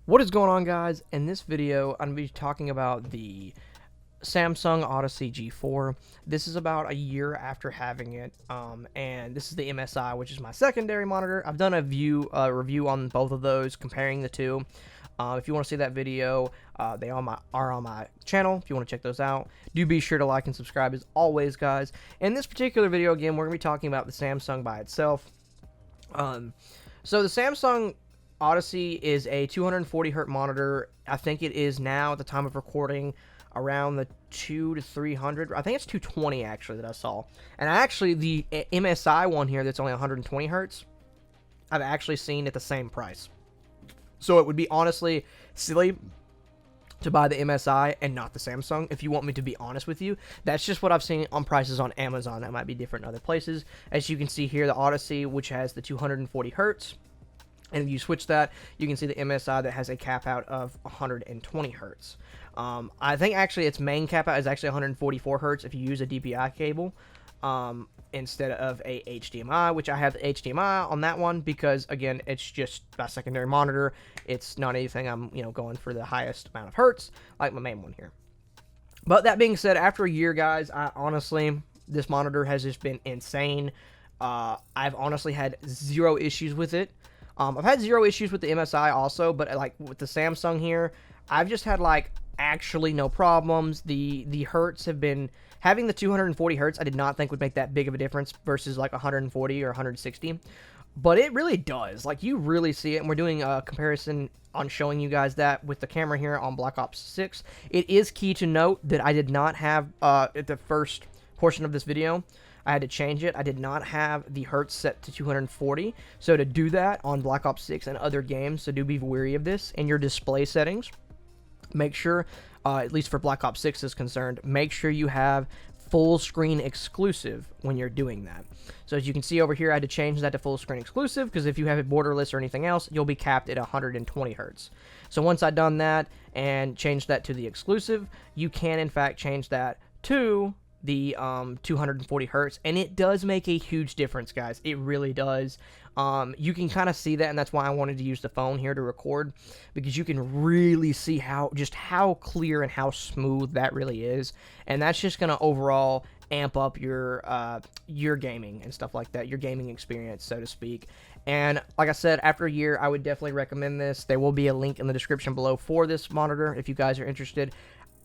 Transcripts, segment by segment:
What is going on, guys? In this video, I'm going to be talking about the Samsung Odyssey G4. This is about a year after having it, and this is the MSI, which is my secondary monitor. I've done a review on both of those, comparing the two. If you want to see that video, they are on my channel. If you want to check those out, do be sure to like and subscribe as always, guys. In this particular video, again, we're going to be talking about the Samsung by itself. So the Samsung Odyssey is a 240 hertz monitor. I think it is now, at the time of recording, around the 200 to 300. I think it's 220 actually that I saw. And actually, the MSI one here that's only 120 hertz, I've actually seen at the same price. So it would be honestly silly to buy the MSI and not the Samsung, if you want me to be honest with you. That's just what I've seen on prices on Amazon. That might be different in other places. As you can see here, the Odyssey, which has the 240 hertz. And if you switch that, you can see the MSI that has a cap out of 120 hertz. I think actually its main cap out is actually 144 hertz if you use a DPI cable instead of a HDMI, which I have the HDMI on that one because, again, it's just a secondary monitor. It's not anything I'm going for the highest amount of hertz like my main one here. But that being said, after a year, guys, this monitor has just been insane. I've honestly had zero issues with it. I've had zero issues with the MSI also, but like with the Samsung here, I've just had like actually no problems. The hertz have been, having the 240 hertz, I did not think would make that big of a difference versus like 140 or 160, but it really does. Like, you really see it, and we're doing a comparison on showing you guys that with the camera here on Black Ops 6. It is key to note that I did not have at the first portion of this video, I had to change it. I did not have the hertz set to 240. So to do that on Black Ops 6 and other games, so do be wary of this in your display settings. Make sure, at least for Black Ops 6 is concerned, make sure you have full screen exclusive when you're doing that. So as you can see over here, I had to change that to full screen exclusive because if you have it borderless or anything else, you'll be capped at 120 hertz. So once I've done that and changed that to the exclusive, you can in fact change that to the 240 hertz, and it does make a huge difference, guys. It really does. You can kind of see that, and that's why I wanted to use the phone here to record, because you can really see how clear and how smooth that really is, and that's just gonna overall amp up your gaming and stuff like that, your gaming experience, so to speak. And like I said, after a year, I would definitely recommend this. There will be a link in the description below for this monitor if you guys are interested.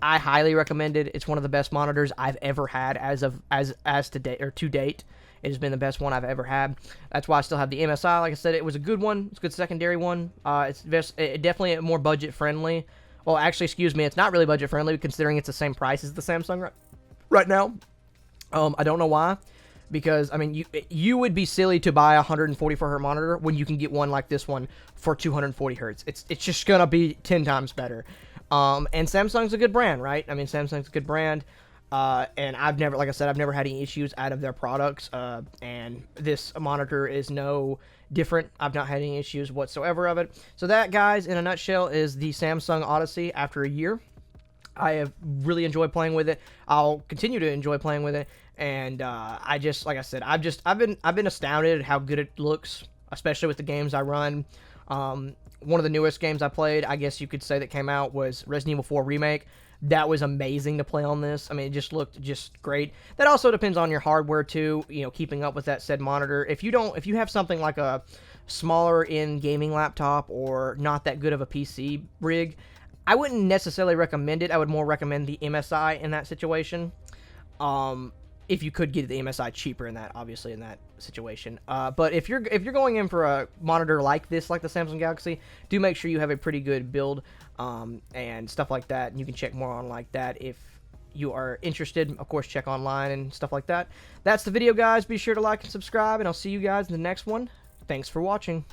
I highly recommend it. It's one of the best monitors I've ever had as to date, or to date. It has been the best one I've ever had. That's why I still have the MSI. Like I said, it was a good one. It's a good secondary one. It's definitely more budget friendly. Well, actually, excuse me, it's not really budget friendly considering it's the same price as the Samsung right now. I don't know why, because I mean, you would be silly to buy a 144 hertz monitor when you can get one like this one for 240 hertz. It's just gonna be 10 times better. And Samsung's a good brand, right? I mean, Samsung's a good brand. And I've never, like I said, I've never had any issues out of their products. And this monitor is no different. I've not had any issues whatsoever of it. So that, guys, in a nutshell, is the Samsung Odyssey after a year. I have really enjoyed playing with it. I'll continue to enjoy playing with it. And I just, like I said, I've been astounded at how good it looks, especially with the games I run. One of the newest games I played, I guess you could say, that came out was Resident Evil 4 Remake. That was amazing to play on this. I mean, it just looked just great. That also depends on your hardware too, keeping up with that said monitor. If you have something like a smaller end gaming laptop or not that good of a PC rig, I wouldn't necessarily recommend it. I would more recommend the MSI in that situation. If you could get the MSI cheaper in that, obviously, in that situation. But if you're going in for a monitor like this, like the Samsung Galaxy, do make sure you have a pretty good build and stuff like that. And you can check more on like that if you are interested. Of course, check online and stuff like that. That's the video, guys. Be sure to like and subscribe, and I'll see you guys in the next one. Thanks for watching.